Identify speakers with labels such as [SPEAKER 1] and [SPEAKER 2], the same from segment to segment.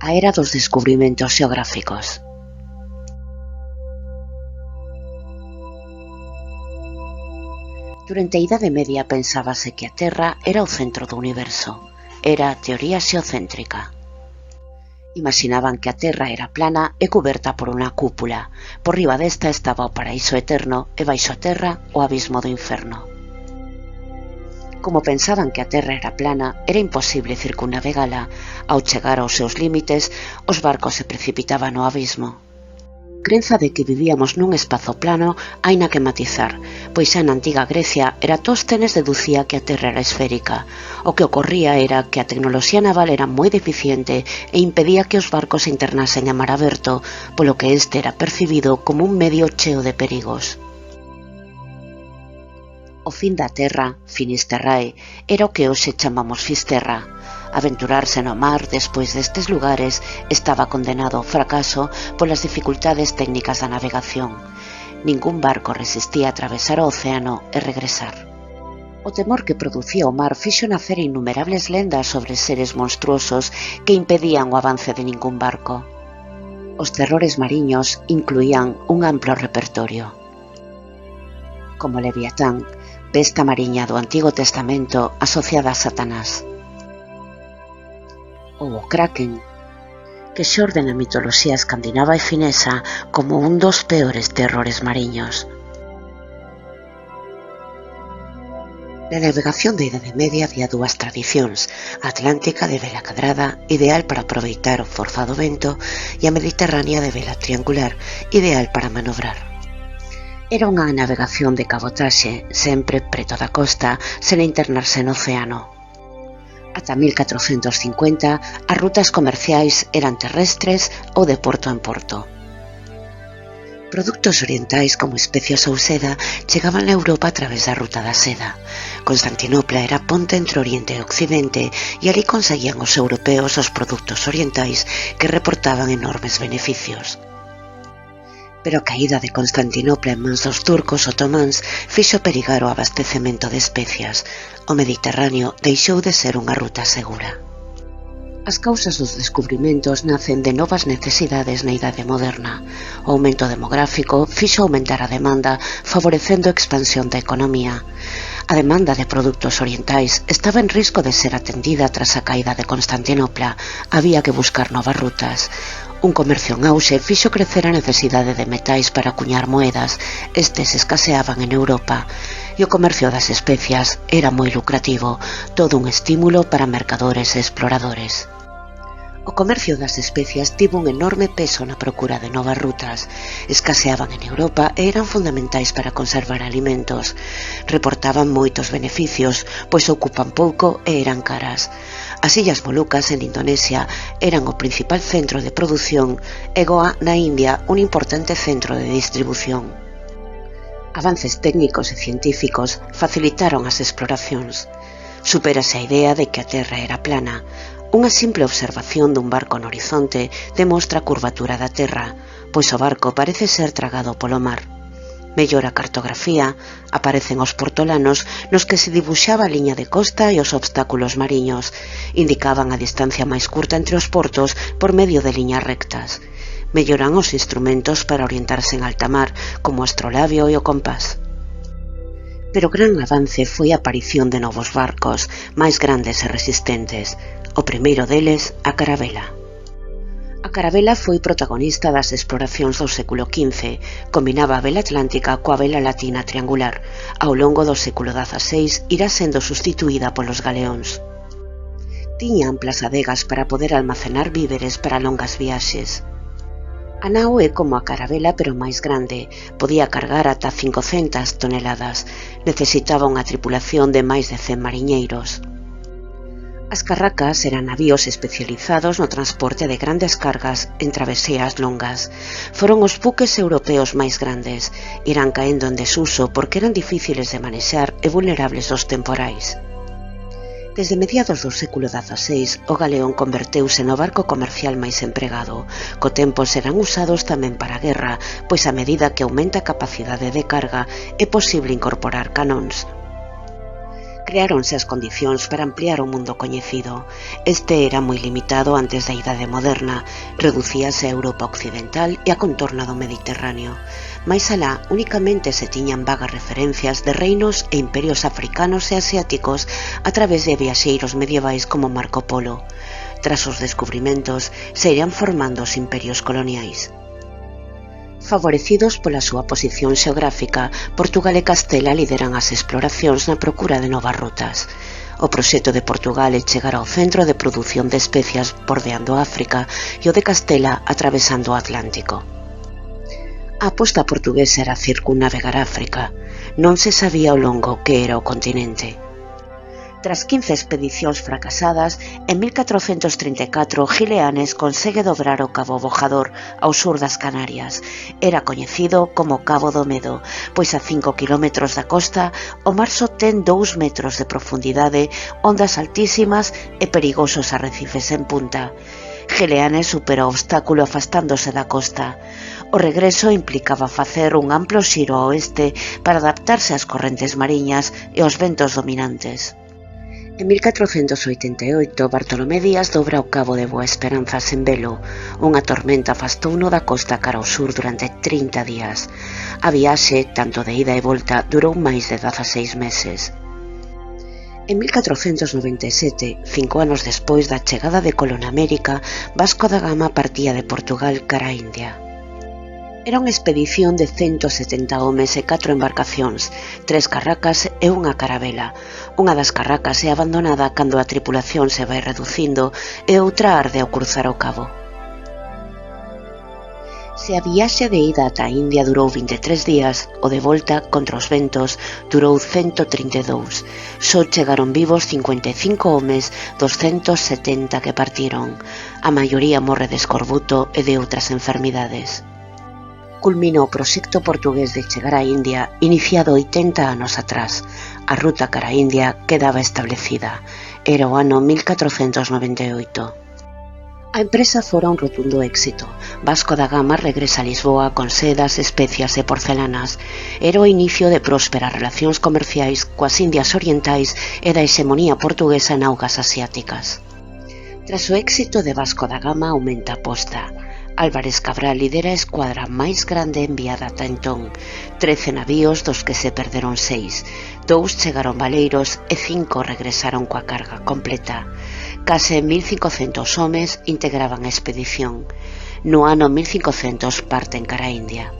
[SPEAKER 1] a era dos descubrimentos xeográficos. Durante a Idade Media pensábase que a Terra era o centro do universo. Era a teoría xeocéntrica. Imaginaban que a Terra era plana e cuberta por unha cúpula. Por riba desta estaba o paraíso eterno e baixo a Terra o abismo do inferno. Como pensaban que a Terra era plana, era imposible circunnavegala. Ao chegar aos seus límites, os barcos se precipitaban no abismo. Crenza de que vivíamos nun espazo plano haina que matizar, pois xa na antiga Grecia Eratóstenes deducía que a Terra era esférica. O que ocorría era que a tecnoloxía naval era moi deficiente e impedía que os barcos se internasen en mar aberto, polo que este era percibido como un medio cheo de perigos. O fin da Terra, Finisterrae, era o que hoxe chamamos Fisterra. Aventurarse no mar despois destes lugares estaba condenado ao fracaso polas dificultades técnicas da navegación. Ningún barco resistía atravesar o océano e regresar. O temor que producía o mar fixo nacer innumerables lendas sobre seres monstruosos que impedían o avance de ningún barco. Os terrores mariños incluían un amplo repertorio. Como Leviatán, besta mariña do Antigo Testamento asociada a Satanás. Ou o Kraken, que xorde na mitoloxía escandinava e finesa como un dos peores terrores mariños. Na navegación da Idade Media había dúas tradicións, a atlántica de vela cadrada, ideal para aproveitar o forzado vento, e a mediterránea de vela triangular, ideal para manobrar. Era unha navegación de cabotaxe, sempre preto da costa, sen internarse no océano. Ata 1450, as rutas comerciais eran terrestres ou de porto en porto. Produtos orientais como especias ou seda chegaban a Europa a través da ruta da seda. Constantinopla era ponte entre Oriente e Occidente e ali conseguían os europeos os produtos orientais que reportaban enormes beneficios. Pero a caída de Constantinopla en mans dos turcos otománs fixo perigar o abastecemento de especias. O Mediterráneo deixou de ser unha ruta segura. As causas dos descubrimentos nacen de novas necesidades na Idade Moderna. O aumento demográfico fixo aumentar a demanda, favorecendo a expansión da economía. A demanda de produtos orientais estaba en risco de ser atendida tras a caída de Constantinopla. Había que buscar novas rutas. Un comercio en auxe fixo crecer a necesidade de metais para acuñar moedas. Estes escaseaban en Europa. E o comercio das especias era moi lucrativo, todo un estímulo para mercadores e exploradores. O comercio das especias tivo un enorme peso na procura de novas rutas. Escaseaban en Europa e eran fundamentais para conservar alimentos. Reportaban moitos beneficios, pois ocupan pouco e eran caras. As Illas Molucas en Indonesia eran o principal centro de produción e Goa na India un importante centro de distribución. Avances técnicos e científicos facilitaron as exploracións. Supérase a idea de que a Terra era plana. Unha simple observación dun barco no horizonte demostra a curvatura da Terra, pois o barco parece ser tragado polo mar. Mellor a cartografía, aparecen os portolanos nos que se dibuxaba a liña de costa e os obstáculos mariños, indicaban a distancia máis curta entre os portos por medio de liñas rectas. Melloran os instrumentos para orientarse en alta mar, como o astrolabio e o compás. Pero gran avance foi a aparición de novos barcos, máis grandes e resistentes. O primeiro deles, a carabela. A carabela foi protagonista das exploracións do século XV, combinaba a vela atlántica coa vela latina triangular. Ao longo do século XVI irá sendo sustituída polos galeóns. Tiña amplas adegas para poder almacenar víveres para longas viaxes. A nao é como a carabela pero máis grande, podía cargar ata 500 toneladas, necesitaba unha tripulación de máis de 100 mariñeiros. As carracas eran navíos especializados no transporte de grandes cargas en travesías longas. Foron os buques europeos máis grandes, irán caendo en desuso porque eran difíciles de manexar e vulnerables aos temporais. Desde mediados do século XVI, o galeón converteuse no barco comercial máis empregado. Co tempo serán usados tamén para a guerra, pois a medida que aumenta a capacidade de carga é posible incorporar canóns. Creáronse as condicións para ampliar o mundo coñecido. Este era moi limitado antes da Idade Moderna, reducíase a Europa Occidental e a contorna do Mediterráneo. Mais alá, únicamente se tiñan vagas referencias de reinos e imperios africanos e asiáticos a través de viaxeiros medievais como Marco Polo. Tras os descubrimentos, se irían formando os imperios coloniais. Favorecidos pola súa posición xeográfica, Portugal e Castela lideran as exploracións na procura de novas rutas. O proxecto de Portugal é chegar ao centro de produción de especias bordeando África e o de Castela atravesando o Atlántico. A aposta portuguesa era circunnavegar África. Non se sabía ao longo que era o continente. Tras 15 expedicións fracasadas, en 1434 Gileanes consegue dobrar o Cabo Bojador ao sur das Canarias. Era coñecido como Cabo do Medo, pois a 5 km da costa o mar só ten 2 metros de profundidade, ondas altísimas e perigosos arrecifes en punta. Gileanes supera o obstáculo afastándose da costa. O regreso implicaba facer un amplo xiro ao oeste para adaptarse ás correntes mariñas e aos ventos dominantes. En 1488, Bartolomé Díaz dobra o Cabo de Boa Esperanza sen velo. Unha tormenta afastouno da costa cara ao sur durante 30 días. A viaxe, tanto de ida e volta, durou máis de 16 meses. En 1497, 5 anos despois da chegada de Colón a América, Vasco da Gama partía de Portugal cara a India. Era unha expedición de 170 homes e 4 embarcacións, 3 carracas e unha carabela. Unha das carracas é abandonada cando a tripulación se vai reducindo e outra arde ao cruzar o cabo. Se a viaxe de ida ata a India durou 23 días, o de volta, contra os ventos, durou 132. Só chegaron vivos 55 homes dos 170 que partiron. A maioría morre de escorbuto e de outras enfermidades. Culmina o proxecto portugués de chegar a India, iniciado 80 anos atrás. A ruta cara a India quedaba establecida. Era o ano 1498. A empresa fora un rotundo éxito. Vasco da Gama regresa a Lisboa con sedas, especias e porcelanas. Era o inicio de prósperas relacións comerciais coas Indias Orientais e da hexemonía portuguesa en augas asiáticas. Tras o éxito de Vasco da Gama aumenta a aposta. Álvarez Cabral lidera a escuadra máis grande enviada ata entón, 13 navíos dos que se perderon 6, 2 chegaron baleiros e 5 regresaron coa carga completa. Case 1500 homes integraban a expedición. No ano 1500 parten cara a India.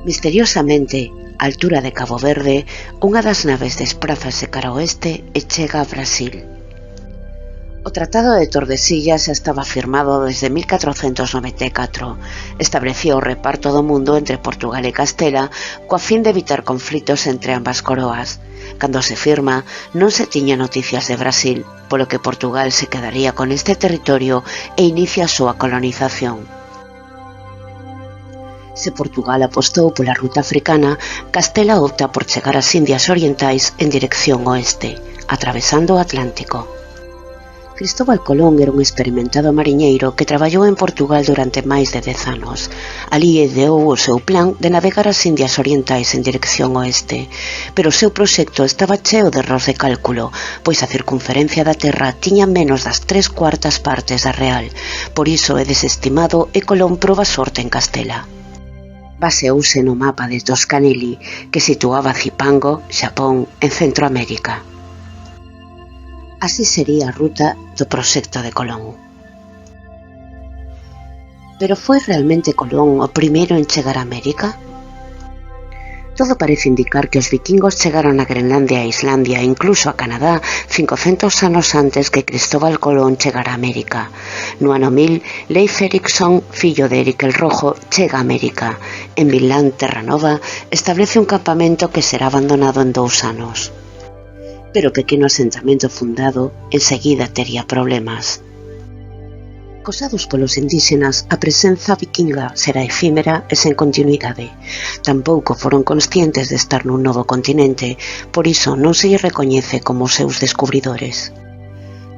[SPEAKER 1] Misteriosamente, á altura de Cabo Verde, unha das naves desprázase cara ao oeste e chega a Brasil. O Tratado de Tordesillas xa estaba firmado desde 1494. Establecía o reparto do mundo entre Portugal e Castela coa fin de evitar conflitos entre ambas coroas. Cando se firma, non se tiña noticias de Brasil, polo que Portugal se quedaría con este territorio e inicia a súa colonización. Se Portugal apostou pola ruta africana, Castela opta por chegar ás Indias Orientais en dirección oeste, atravesando o Atlántico. Cristóbal Colón era un experimentado mariñeiro que traballou en Portugal durante máis de 10 anos. Alí ideou o seu plan de navegar as Indias Orientais en dirección oeste, pero o seu proxecto estaba cheo de erros de cálculo, pois a circunferencia da Terra tiña menos das 3/4 partes da real, por iso é desestimado e Colón proba sorte en Castela. Baseouse no mapa de Toscanelli, que situaba Cipango, Xapón, en Centroamérica. Así sería a ruta do proxecto de Colón. Pero foi realmente Colón o primeiro en chegar a América? Todo parece indicar que os vikingos chegaron a Grenlandia e Islandia e incluso a Canadá 500 anos antes que Cristóbal Colón chegara a América. No ano 1000, Leif Erikson, fillo de Erik el Rojo, chega a América. En Vinland, Terranova, establece un campamento que será abandonado en 2 anos. Pero o pequeno asentamento fundado enseguida tería problemas. Acosados polos indígenas, a presenza vikinga será efímera e sen continuidade. Tampouco foron conscientes de estar nun novo continente, por iso non se lle recoñece como os seus descubridores.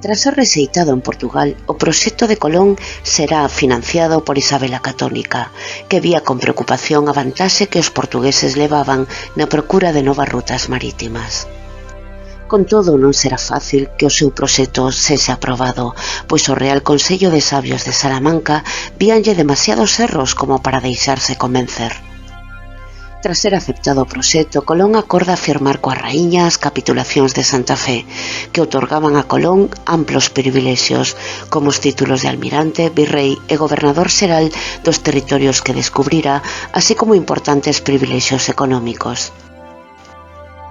[SPEAKER 1] Tras ser rexeitado en Portugal, o proxecto de Colón será financiado por Isabel a Católica, que vía con preocupación a vantaxe que os portugueses levaban na procura de novas rutas marítimas. Con todo, non será fácil que o seu proxecto sexa aprobado, pois o Real Consello de Sabios de Salamanca víanlle demasiados erros como para deixarse convencer. Tras ser aceptado o proxecto, Colón acorda firmar coa raíña as capitulacións de Santa Fe, que outorgaban a Colón amplos privilexios, como os títulos de almirante, virrei e gobernador xeral dos territorios que descubrira, así como importantes privilexios económicos.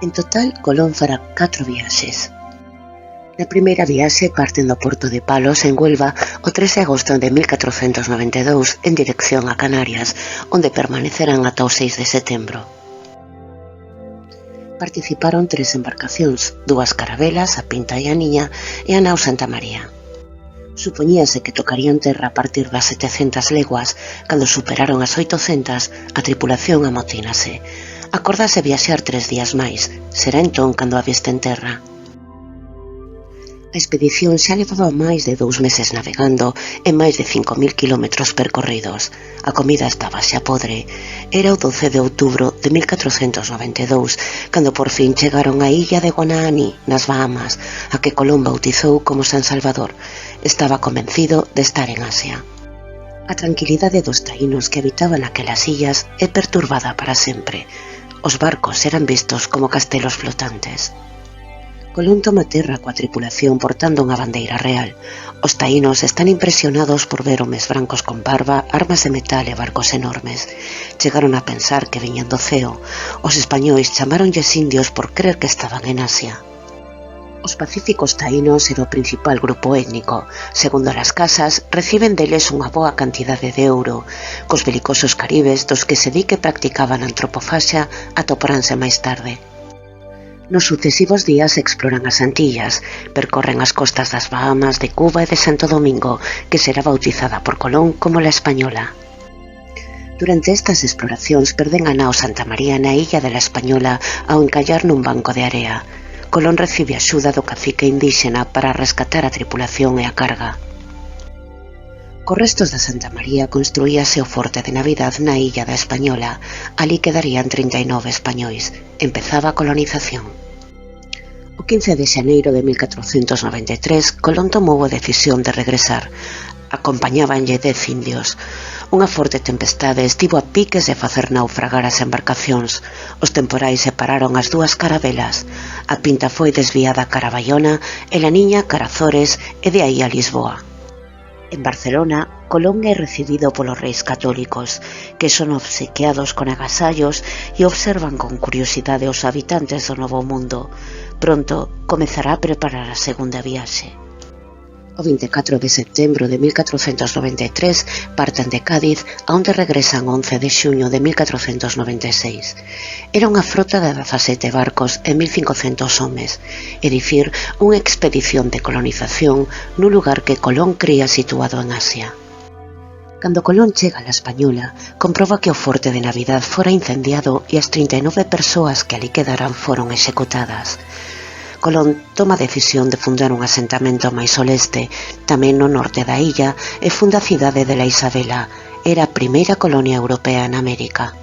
[SPEAKER 1] En total, Colón fará 4 viaxes. Na primeira viaxe parten do porto de Palos, en Huelva, o 3 de agosto de 1492 en dirección a Canarias, onde permanecerán ata o 6 de setembro. Participaron 3 embarcacións, 2 carabelas, a Pinta e a Niña, e a nao Santa María. Supoñíase que tocarían terra a partir das 700 leguas, cando superaron as 800, a tripulación amotínase. Acórdase viaxar 3 días máis, será entón cando avisten terra. A expedición xa levaba máis de 2 meses navegando en máis de 5.000 kilómetros percorridos. A comida estaba xa podre. Era o 12 de outubro de 1492, cando por fin chegaron á illa de Guanaani, nas Bahamas, a que Colón bautizou como San Salvador. Estaba convencido de estar en Asia. A tranquilidade dos taínos que habitaban aquelas illas é perturbada para sempre. Os barcos eran vistos como castelos flotantes. Colón toma terra coa tripulación portando unha bandeira real. Os taínos están impresionados por ver homes brancos con barba, armas de metal e barcos enormes. Chegaron a pensar que viñan do ceo. Os españois chamáronlles indios por crer que estaban en Asia. Os pacíficos taínos era o principal grupo étnico. Segundo as casas, reciben deles unha boa cantidade de ouro. Cos belicosos caribes, dos que se di que practicaban antropofaxia, atoparanse máis tarde. Nos sucesivos días exploran as Antillas, percorren as costas das Bahamas, de Cuba e de Santo Domingo, que será bautizada por Colón como la Española. Durante estas exploracións perden a nao Santa María na illa de la Española ao encallar nun banco de area. Colón recibe axuda do cacique indíxena para rescatar a tripulación e a carga. Cos restos da Santa María construíase o forte de Navidad na illa da Española. Ali quedarían 39 españois. Empezaba a colonización. O 15 de xaneiro de 1493, Colón tomou a decisión de regresar. Acompañábanlle 10 indios. Unha forte tempestade estivo a piques de facer naufragar as embarcacións. Os temporais separaron as 2 carabelas. A Pinta foi desviada cara a Baiona e a Niña cara a Azores e de aí a Lisboa. En Barcelona, Colón é recibido polos reis católicos, que son obsequiados con agasallos e observan con curiosidade os habitantes do Novo Mundo. Pronto comezará a preparar a segunda viaxe. O 24 de setembro de 1493 parten de Cádiz, aonde regresan o 11 de xuño de 1496. Era unha frota de 17 barcos e 1.500 homes, é dicir, unha expedición de colonización nun lugar que Colón cría situado en Asia. Cando Colón chega a la Española, comproba que o forte de Navidad fora incendiado e as 39 persoas que ali quedaran foron executadas. Colón toma a decisión de fundar un asentamento máis ao leste, tamén no norte da illa, e funda a cidade de la Isabela. Era a primeira colonia europea en América.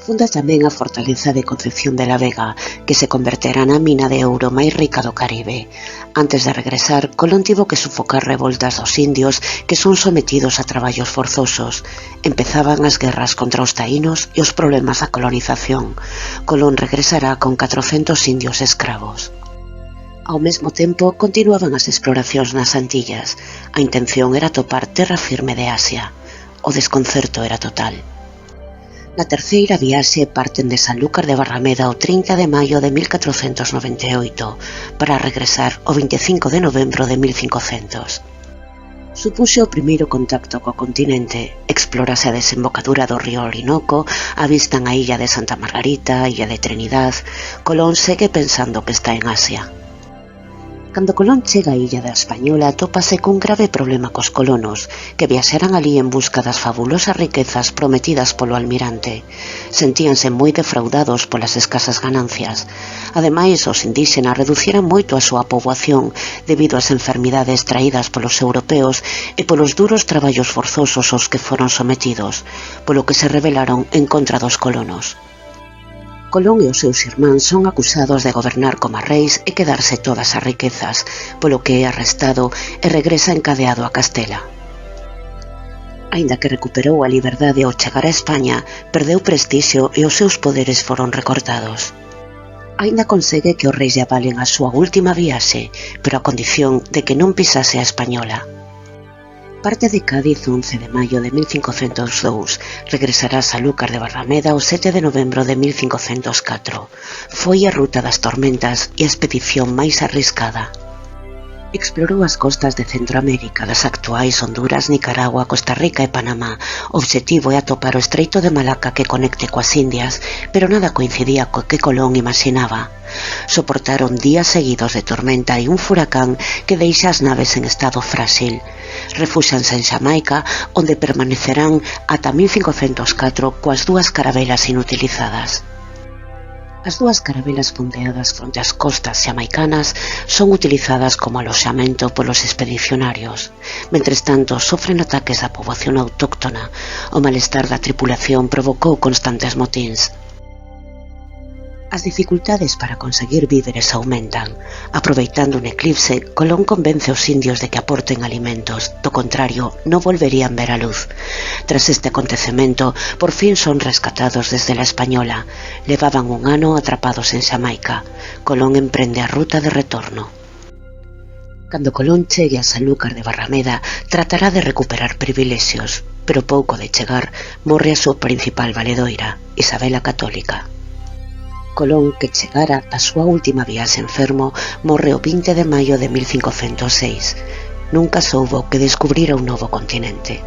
[SPEAKER 1] Funda tamén a fortaleza de Concepción de la Vega, que se converterá na mina de ouro máis rica do Caribe. Antes de regresar, Colón tivo que sufocar revoltas dos indios que son sometidos a traballos forzosos. Empezaban as guerras contra os taínos e os problemas da colonización. Colón regresará con 400 indios escravos. Ao mesmo tempo, continuaban as exploracións nas Antillas. A intención era topar terra firme de Asia. O desconcerto era total. Na terceira viaxe parten de Sanlúcar de Barrameda o 30 de maio de 1498 para regresar o 25 de novembro de 1500. Supuxe o primeiro contacto co continente. Explórase a desembocadura do río Orinoco, avistan a illa de Santa Margarita, a illa de Trinidad. Colón segue pensando que está en Asia. Cando Colón chega á illa da Española, atópase cun grave problema cos colonos, que viaxeran ali en busca das fabulosas riquezas prometidas polo almirante. Sentíanse moi defraudados polas escasas ganancias. Ademais, os indíxenas reduciran moito a súa poboación debido ás enfermidades traídas polos europeos e polos duros traballos forzosos aos que foron sometidos, polo que se rebelaron en contra dos colonos. Colón e os seus irmáns son acusados de gobernar como reis e quedarse todas as riquezas, polo que é arrestado e regresa encadeado a Castela. Aínda que recuperou a liberdade ao chegar a España, perdeu prestixio e os seus poderes foron recortados. Aínda consegue que os reis lle avalen a súa última viaxe, pero a condición de que non pisase a española. Parte de Cádiz o 11 de maio de 1502, regresará a Sanlúcar de Barrameda o 7 de novembro de 1504. Foi a ruta das tormentas e a expedición máis arriscada. Explorou as costas de Centroamérica, das actuais Honduras, Nicaragua, Costa Rica e Panamá. O obxectivo é atopar o Estreito de Malaca que conecte coas Indias, pero nada coincidía co que Colón imaginaba. Soportaron días seguidos de tormenta e un furacán que deixa as naves en estado frágil. Refúxanse en Xamaica, onde permanecerán ata 1504 coas dúas carabelas inutilizadas. As dúas carabelas fondeadas fronte ás costas xamaicanas son utilizadas como aloxamento polos expedicionarios. Mentres tanto, sofren ataques da poboación autóctona. O malestar da tripulación provocou constantes motíns. As dificultades para conseguir víveres aumentan. Aproveitando un eclipse, Colón convence aos indios de que aporten alimentos, do contrario, non volverían ver a luz. Tras este acontecemento, por fin son rescatados desde la Española. Levaban un ano atrapados en Xamaica. Colón emprende a ruta de retorno. Cando Colón chegue a Sanlúcar de Barrameda, tratará de recuperar privilexios, pero pouco de chegar, morre a súa principal valedoira, Isabel a Católica. Colón, que chegara a súa última viaxe enfermo, morre o 20 de maio de 1506. Nunca soubo que descubrira un novo continente.